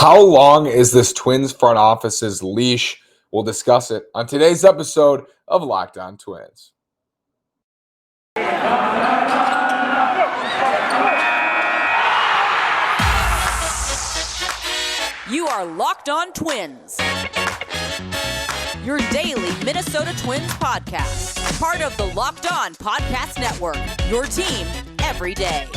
How long is this Twins front office's leash? We'll discuss it on today's episode of Locked On Twins. You are Locked On Twins, your daily Minnesota Twins podcast, part of the Locked On Podcast Network, your team every day.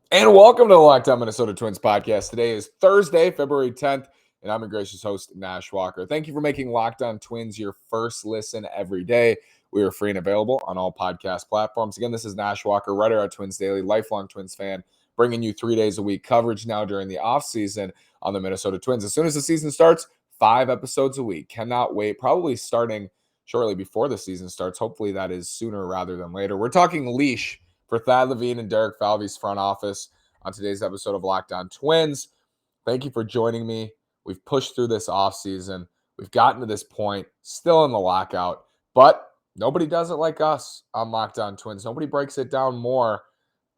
And welcome to the Locked On Minnesota Twins podcast. Today is Thursday, February 10th, and I'm your gracious host, Nash Walker. Thank you for making Locked On Twins your first listen every day. We are free and available on all podcast platforms. Again, this is Nash Walker, writer at Twins Daily, lifelong Twins fan, bringing you 3 days a week coverage now during the offseason on the Minnesota Twins. As soon as the season starts, 5 episodes a week. Cannot wait. Probably starting shortly before the season starts. Hopefully that is sooner rather than later. We're talking Leash for Thad Levine and Derek Falvey's front office on today's episode of Locked On Twins. Thank you for joining me. We've pushed through this offseason. We've gotten to this point, still in the lockout, but nobody does it like us on Locked On Twins. Nobody breaks it down more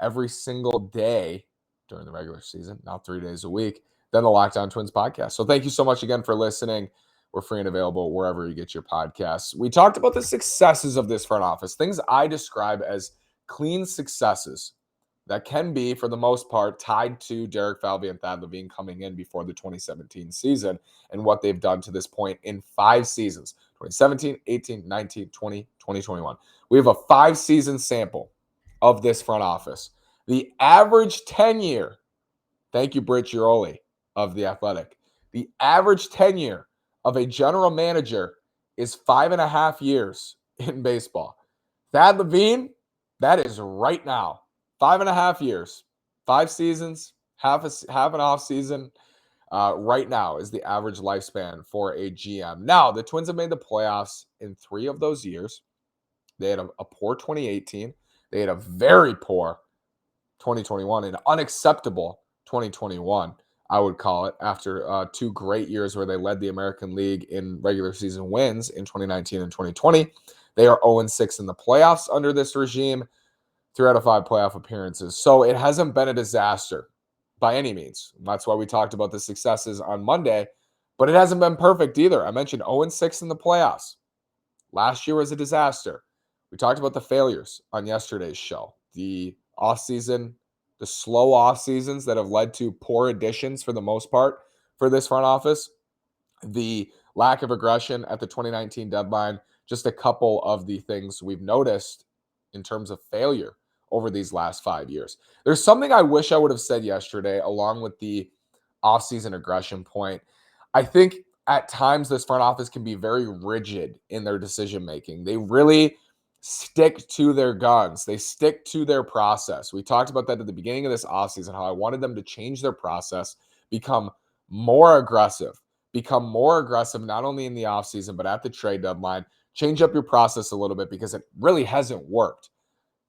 every single day during the regular season, now 3 days a week, than the Locked On Twins podcast. So thank you so much again for listening. We're free and available wherever you get your podcasts. We talked about the successes of this front office, things I describe as clean successes that can be, for the most part, tied to Derek Falvey and Thad Levine coming in before the 2017 season and what they've done to this point in 5 seasons, 2017, 18, 19, 20, 2021. We have a 5-season sample of this front office. The average tenure, thank you, Britt Giroli of The Athletic, the average tenure of a general manager is 5.5 years in baseball. Thad Levine, that is right now. 5.5 years, 5 seasons, half an off season. Right now is the average lifespan for a GM. Now, the Twins have made the playoffs in 3 of those years. They had a poor 2018. They had a very poor 2021, an unacceptable 2021, I would call it, after 2 great years where they led the American League in regular season wins in 2019 and 2020. They are 0-6 in the playoffs under this regime. 3 out of 5 playoff appearances. So it hasn't been a disaster by any means. That's why we talked about the successes on Monday, but it hasn't been perfect either. I mentioned 0-6 in the playoffs. Last year was a disaster. We talked about the failures on yesterday's show. The offseason, the slow off seasons that have led to poor additions for the most part for this front office. The lack of aggression at the 2019 deadline. Just a couple of the things we've noticed in terms of failure over these last 5 years. There's something I wish I would have said yesterday along with the offseason aggression point. I think at times this front office can be very rigid in their decision-making. They really stick to their guns. They stick to their process. We talked about that at the beginning of this offseason, how I wanted them to change their process, become more aggressive not only in the offseason, but at the trade deadline. Change up your process a little bit because it really hasn't worked.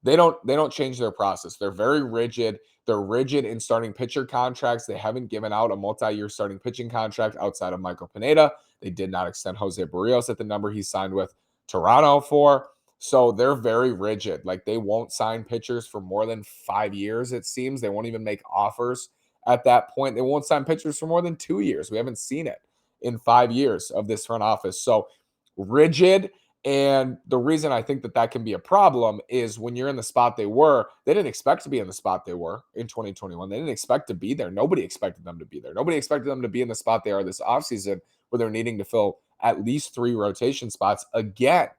They don't change their process. They're very rigid. They're rigid in starting pitcher contracts. They haven't given out a multi-year starting pitching contract outside of Michael Pineda. They did not extend Jose Barrios at the number he signed with Toronto for. So they're very rigid. Like, they won't sign pitchers for more than 5 years, it seems. They won't even make offers at that point. They won't sign pitchers for more than 2 years. We haven't seen it in 5 years of this front office. So rigid. And the reason I think that can be a problem is when you're in the spot they didn't expect to be in the spot they were in 2021. They didn't expect to be there. Nobody expected them to be there. Nobody expected them to be in the spot they are this offseason where they're needing to fill at least 3 rotation spots again.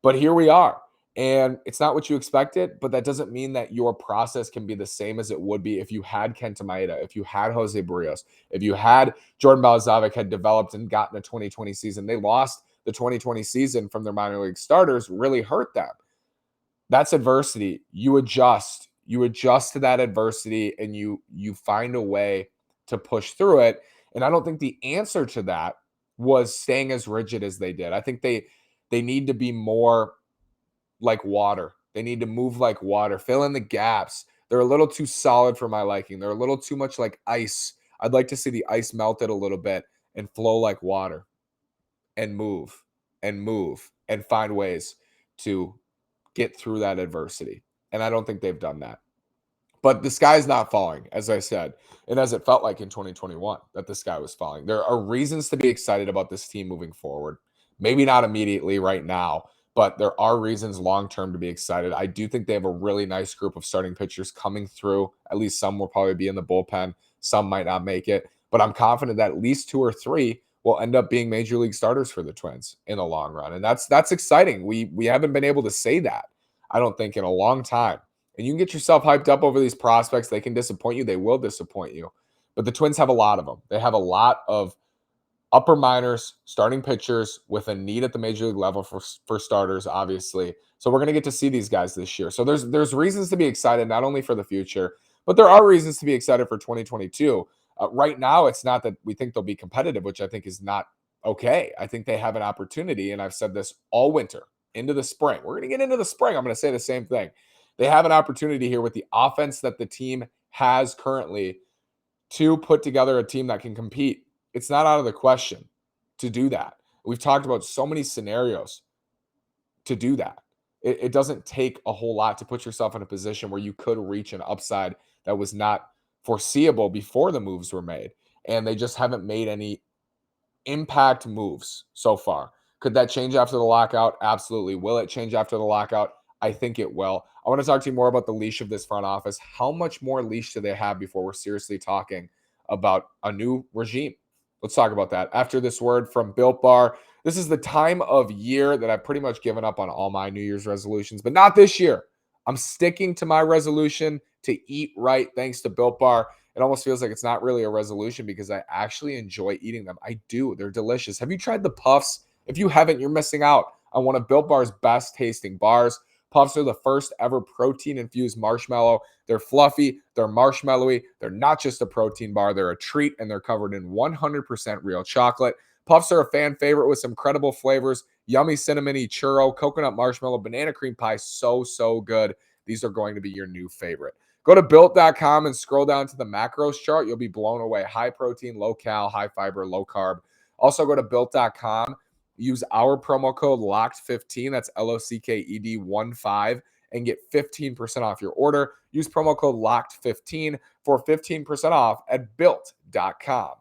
But here we are. And it's not what you expected, but that doesn't mean that your process can be the same as it would be if you had Kenta Maeda, if you had Jose Barrios, if you had Jordan Balazovic had developed and gotten a 2020 season. They lost the 2020 season from their minor league starters, really hurt them. That's adversity. You adjust to that adversity, and you find a way to push through it. And I don't think the answer to that was staying as rigid as they did. I think they need to be more like water. They need to move like water, fill in the gaps. They're a little too solid for my liking. They're a little too much like ice. I'd like to see the ice melted a little bit and flow like water. And move and find ways to get through that adversity. And I don't think they've done that. But the sky's not falling, as I said, and as it felt like in 2021 that the sky was falling. There are reasons to be excited about this team moving forward. Maybe not immediately right now, but there are reasons long term to be excited. I do think they have a really nice group of starting pitchers coming through. At least some will probably be in the bullpen. Some might not make it, but I'm confident that at least 2 or 3 will end up being major league starters for the Twins in the long run. And that's exciting. We haven't been able to say that, I don't think, in a long time. And you can get yourself hyped up over these prospects. They can disappoint you. They will disappoint you. But the Twins have a lot of them. They have a lot of upper minors, starting pitchers with a need at the major league level for starters, obviously. So we're going to get to see these guys this year. So there's reasons to be excited, not only for the future, but there are reasons to be excited for 2022. Right now, it's not that we think they'll be competitive, which I think is not okay. I think they have an opportunity, and I've said this all winter into the spring. We're going to get into the spring. I'm going to say the same thing. They have an opportunity here with the offense that the team has currently to put together a team that can compete. It's not out of the question to do that. We've talked about so many scenarios to do that. It doesn't take a whole lot to put yourself in a position where you could reach an upside that was not foreseeable before the moves were made. And they just haven't made any impact moves so far. Could that change after the lockout? Absolutely. Will it change after the lockout? I think it will. I want to talk to you more about the leash of this front office. How much more leash do they have before we're seriously talking about a new regime? Let's talk about that after this word from Built Bar. This is the time of year that I've pretty much given up on all my New Year's resolutions, but not this year. I'm sticking to my resolution to eat right thanks to Built Bar. It almost feels like it's not really a resolution because I actually enjoy eating them. I do. They're delicious. Have you tried the Puffs? If you haven't, you're missing out on one of Built Bar's best tasting bars. Puffs are the first ever protein-infused marshmallow. They're fluffy, they're marshmallowy, they're not just a protein bar, they're a treat, and they're covered in 100% real chocolate. Puffs are a fan favorite with some incredible flavors: yummy cinnamony churro, coconut marshmallow, banana cream pie. So good. These are going to be your new favorite. Go to built.com and scroll down to the macros chart. You'll be blown away. High protein, low cal, high fiber, low carb. Also go to built.com. Use our promo code LOCKED15. That's LOCKED15 and get 15% off your order. Use promo code LOCKED15 for 15% off at built.com.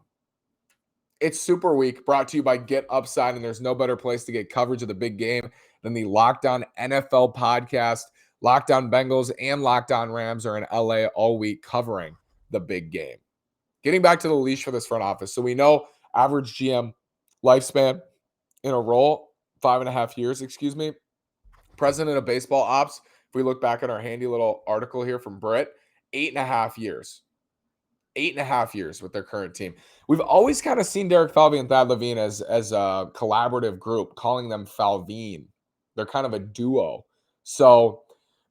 It's Super Week, brought to you by Get Upside, and there's no better place to get coverage of the big game than the Locked On NFL podcast. Locked On Bengals and Locked On Rams are in LA all week covering the big game. Getting back to the leash for this front office. So we know average GM lifespan in a role, 5.5 years, President of baseball ops, if we look back at our handy little article here from Britt, 8.5 years. 8.5 years with their current team. We've always kind of seen Derek Falvey and Thad Levine as a collaborative group, calling them Falvine. They're kind of a duo. So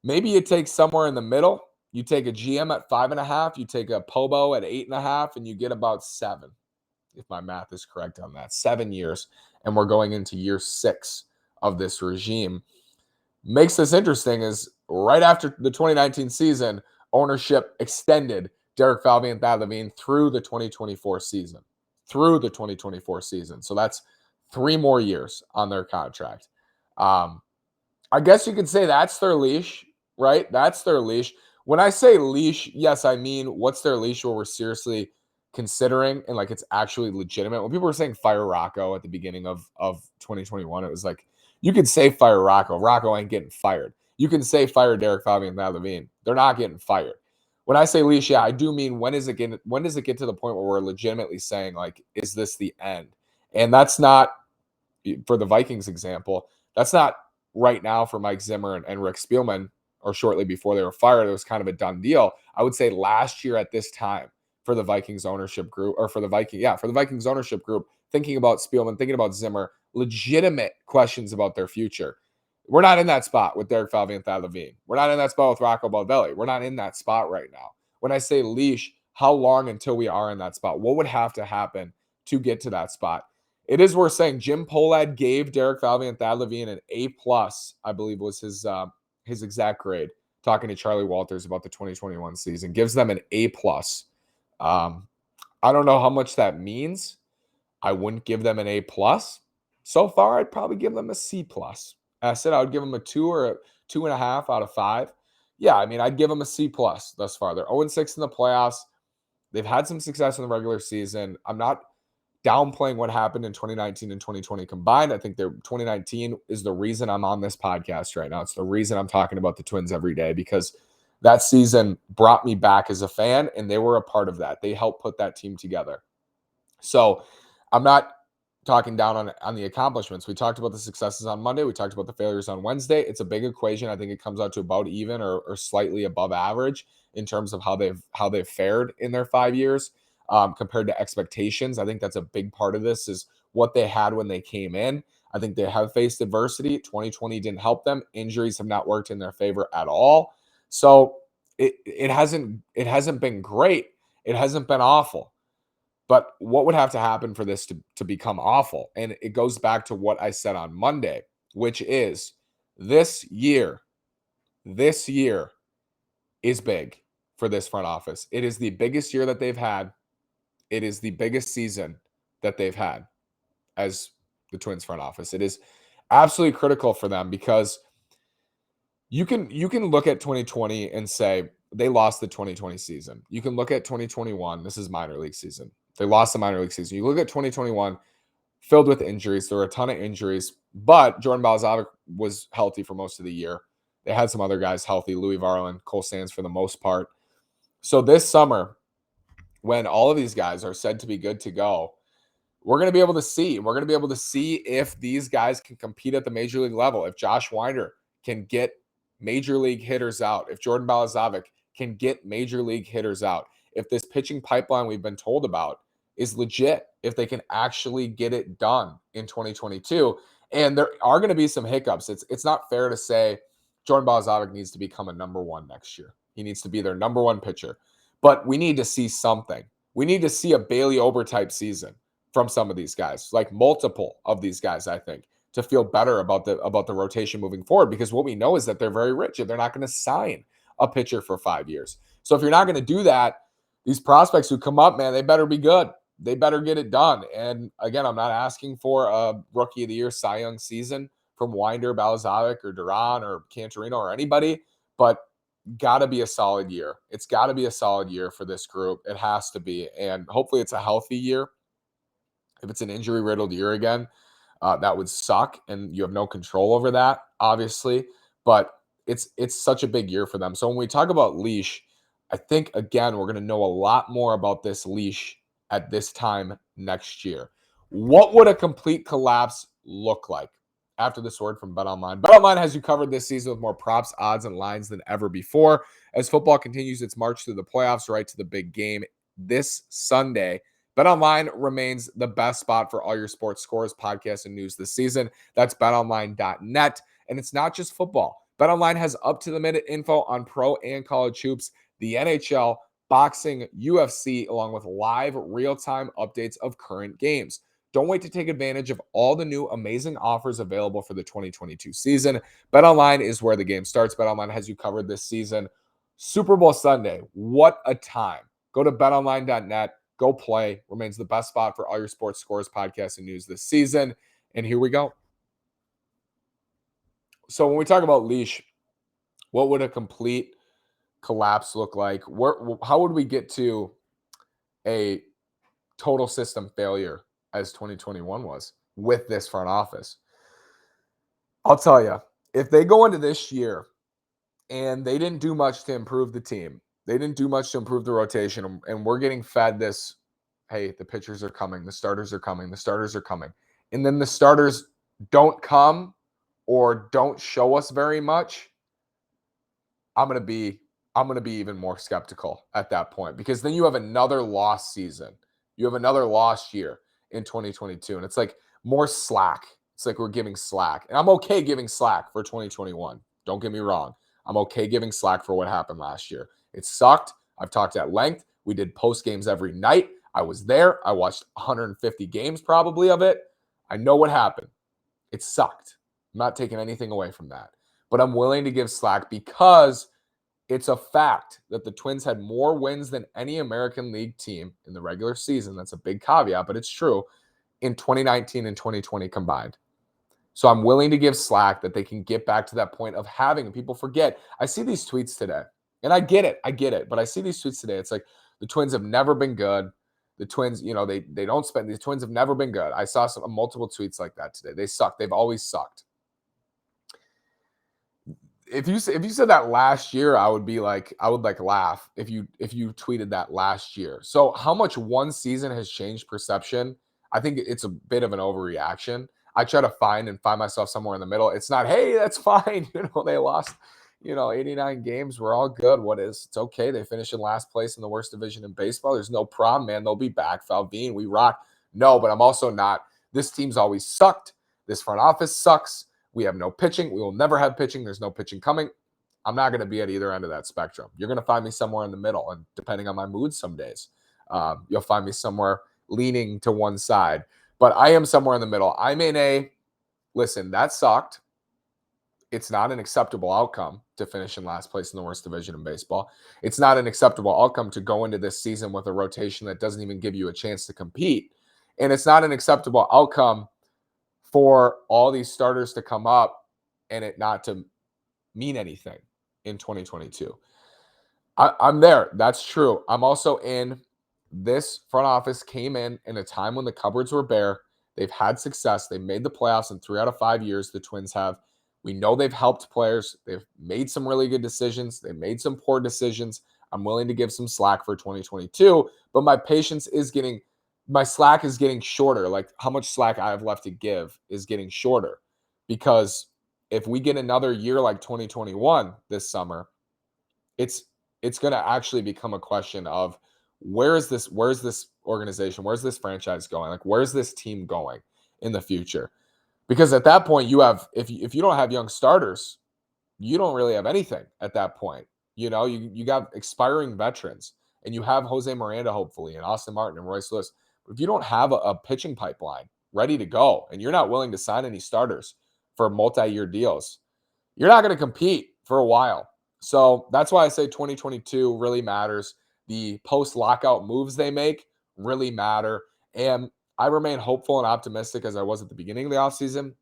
maybe you take somewhere in the middle. You take a GM at 5.5, you take a Pobo at 8.5, and you get about 7, if my math is correct on that. 7 years, and we're going into year 6 of this regime. Makes this interesting is right after the 2019 season, ownership extended Derek Falvey and Thad Levine through the 2024 season. So that's 3 more years on their contract. I guess you could say that's their leash, right? That's their leash. When I say leash, yes, I mean what's their leash where we're seriously considering and like it's actually legitimate. When people were saying fire Rocco at the beginning of 2021, it was like, you could say fire Rocco. Rocco ain't getting fired. You can say fire Derek Falvey and Thad Levine. They're not getting fired. When I say leash, yeah, I do mean when does it get to the point where we're legitimately saying, like, is this the end? And that's not, for the Vikings example, that's not right now for Mike Zimmer and Rick Spielman, or shortly before they were fired. It was kind of a done deal. I would say last year at this time for the Vikings ownership group, thinking about Spielman, thinking about Zimmer, legitimate questions about their future. We're not in that spot with Derek Falvey and Thad Levine. We're not in that spot with Rocco Baldelli. We're not in that spot right now. When I say leash, how long until we are in that spot? What would have to happen to get to that spot? It is worth saying Jim Pohlad gave Derek Falvey and Thad Levine an A+, I believe was his exact grade, talking to Charlie Walters about the 2021 season. Gives them an A+. I don't know how much that means. I wouldn't give them an A+. So far, I'd probably give them a C+. I said I would give them a 2 or a 2.5 out of 5. yeah, I mean, I'd give them a C+ thus far. They're 0-6 in the playoffs. They've had some success in the regular season. I'm not downplaying what happened in 2019 and 2020 combined. I think 2019 is the reason I'm on this podcast right now. It's the reason I'm talking about the Twins every day, because that season brought me back as a fan, and they were a part of that. They helped put that team together. So I'm not talking down on the accomplishments. We talked about the successes on Monday. We talked about the failures on Wednesday. It's a big equation. I think it comes out to about even or slightly above average in terms of how they've fared in their 5 years compared to expectations. I think that's a big part of this is what they had when they came in. I think they have faced adversity. 2020 didn't help them. Injuries have not worked in their favor at all. So it hasn't been great. It hasn't been awful. But what would have to happen for this to become awful? And it goes back to what I said on Monday, which is this year is big for this front office. It is the biggest year that they've had. It is the biggest season that they've had as the Twins front office. It is absolutely critical for them because you can look at 2020 and say they lost the 2020 season. You can look at 2021. This is minor league season. They lost the minor league season. You look at 2021, filled with injuries. There were a ton of injuries, but Jordan Balazovic was healthy for most of the year. They had some other guys healthy, Louis Varland, Cole Sands for the most part. So this summer, when all of these guys are said to be good to go, we're going to be able to see. We're going to be able to see if these guys can compete at the major league level. If Josh Winder can get major league hitters out. If Jordan Balazovic can get major league hitters out. If this pitching pipeline we've been told about is legit, if they can actually get it done in 2022. And there are going to be some hiccups. It's not fair to say Jordan Balazovic needs to become a number one next year. He needs to be their number one pitcher. But we need to see something. We need to see a Bailey Ober type season from some of these guys, like multiple of these guys, I think, to feel better about the rotation moving forward, because what we know is that they're very rich and they're not going to sign a pitcher for 5 years. So if you're not going to do that, these prospects who come up, man, they better be good. They better get it done. And again, I'm not asking for a Rookie of the Year Cy Young season from Winder, Balazovic, or Duran, or Cantorino, or anybody, but got to be a solid year. It's got to be a solid year for this group. It has to be. And hopefully it's a healthy year. If it's an injury-riddled year again, that would suck, and you have no control over that, obviously. But it's such a big year for them. So when we talk about Leash, I think, again, we're going to know a lot more about this Leash at this time next year. What would a complete collapse look like? After this word from BetOnline. BetOnline has you covered this season with more props, odds, and lines than ever before. As football continues its march through the playoffs right to the big game this Sunday, BetOnline remains the best spot for all your sports scores, podcasts, and news this season. That's betonline.net. And it's not just football. BetOnline has up-to-the-minute info on pro and college hoops, the NHL, boxing, UFC, along with live real-time updates of current games. Don't wait to take advantage of all the new amazing offers available for the 2022 season. BetOnline is where the game starts. BetOnline has you covered this season. Super Bowl Sunday, what a time. Go to betonline.net. Go play. Remains the best spot for all your sports scores, podcasts, and news this season. And here we go. So when we talk about Leash, what would a complete collapse look like? How would we get to a total system failure as 2021 was with this front office? I'll tell you, if they go into this year and they didn't do much to improve the team, they didn't do much to improve the rotation, and we're getting fed this, hey, the pitchers are coming, the starters are coming, the starters are coming, and then the starters don't come or don't show us very much, I'm gonna be even more skeptical at that point, because then you have another lost season. You have another lost year in 2022. And it's like more slack. It's like we're giving slack. And I'm okay giving slack for 2021. Don't get me wrong. I'm okay giving slack for what happened last year. It sucked. I've talked at length. We did post games every night. I was there. I watched 150 games probably of it. I know what happened. It sucked. I'm not taking anything away from that. But I'm willing to give slack because it's a fact that the Twins had more wins than any American League team in the regular season. That's a big caveat, but it's true, in 2019 and 2020 combined. So I'm willing to give slack that they can get back to that point of having, and people forget. I see these tweets today, and I get it. But I see these tweets today. It's like the Twins have never been good. The Twins, they don't spend. These Twins have never been good. I saw multiple tweets like that today. They suck. They've always sucked. If you said that last year, I would laugh if you tweeted that last year. So how much one season has changed perception? I think it's a bit of an overreaction. I try to find myself somewhere in the middle. It's not, hey, that's fine. They lost, 89 games. We're all good. It's okay. They finished in last place in the worst division in baseball. There's no problem, man. They'll be back. Falvine, we rock. No, but I'm also not. This team's always sucked. This front office sucks. We have no pitching. We will never have pitching. There's no pitching coming. I'm not going to be at either end of that spectrum. You're going to find me somewhere in the middle. And depending on my mood some days, you'll find me somewhere leaning to one side. But I am somewhere in the middle. I'm in listen, that sucked. It's not an acceptable outcome to finish in last place in the worst division in baseball. It's not an acceptable outcome to go into this season with a rotation that doesn't even give you a chance to compete. And it's not an acceptable outcome for all these starters to come up and it not to mean anything in 2022. I'm there. That's true. I'm also in. This front office came in a time when the cupboards were bare. They've had success. They made the playoffs in 3 out of 5 years. The Twins have. We know they've helped players. They've made some really good decisions. They made some poor decisions. I'm willing to give some slack for 2022, but my slack is getting shorter. Like how much slack I have left to give is getting shorter, because if we get another year like 2021 this summer, it's going to actually become a question of where's this organization, where's this franchise going? Like, where's this team going in the future? Because at that point, you have, if you don't have young starters, you don't really have anything at that point. You got expiring veterans, and you have Jose Miranda, hopefully, and Austin Martin and Royce Lewis. But if you don't have a pitching pipeline ready to go, and you're not willing to sign any starters for multi-year deals, you're not going to compete for a while. So that's why I say 2022 really matters. The post-lockout moves they make really matter. And I remain hopeful and optimistic as I was at the beginning of the offseason.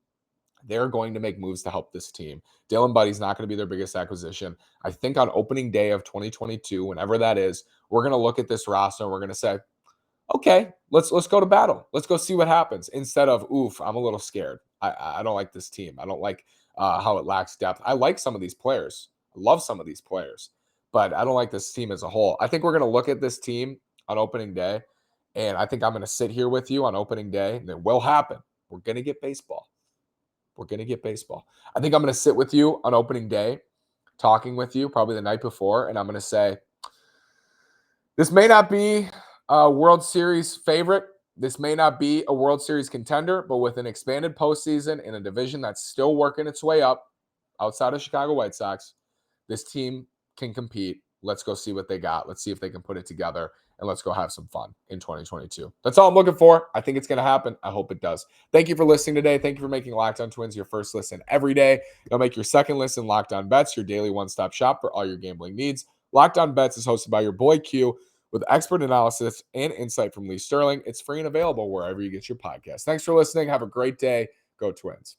They're going to make moves to help this team. Dylan Buddy's not going to be their biggest acquisition. I think on opening day of 2022, whenever that is, we're going to look at this roster and we're going to say, okay, let's go to battle. Let's go see what happens, instead of, oof, I'm a little scared. I don't like this team. I don't like how it lacks depth. I like some of these players. I love some of these players, but I don't like this team as a whole. I think we're going to look at this team on opening day, and I think I'm going to sit here with you on opening day, and it will happen. We're going to get baseball. We're going to get baseball. I think I'm going to sit with you on opening day, talking with you probably the night before, and I'm going to say, this may not be a World Series favorite. This may not be a World Series contender, but with an expanded postseason in a division that's still working its way up outside of Chicago White Sox, this team can compete. Let's go see what they got. Let's see if they can put it together, and let's go have some fun in 2022. That's all I'm looking for. I think it's going to happen. I hope it does. Thank you for listening today. Thank you for making Locked On Twins your first listen every day. You'll make your second listen Locked On Bets, your daily one-stop shop for all your gambling needs. Locked On Bets is hosted by your boy Q, with expert analysis and insight from Lee Sterling. It's free and available wherever you get your podcast. Thanks for listening. Have a great day. Go Twins.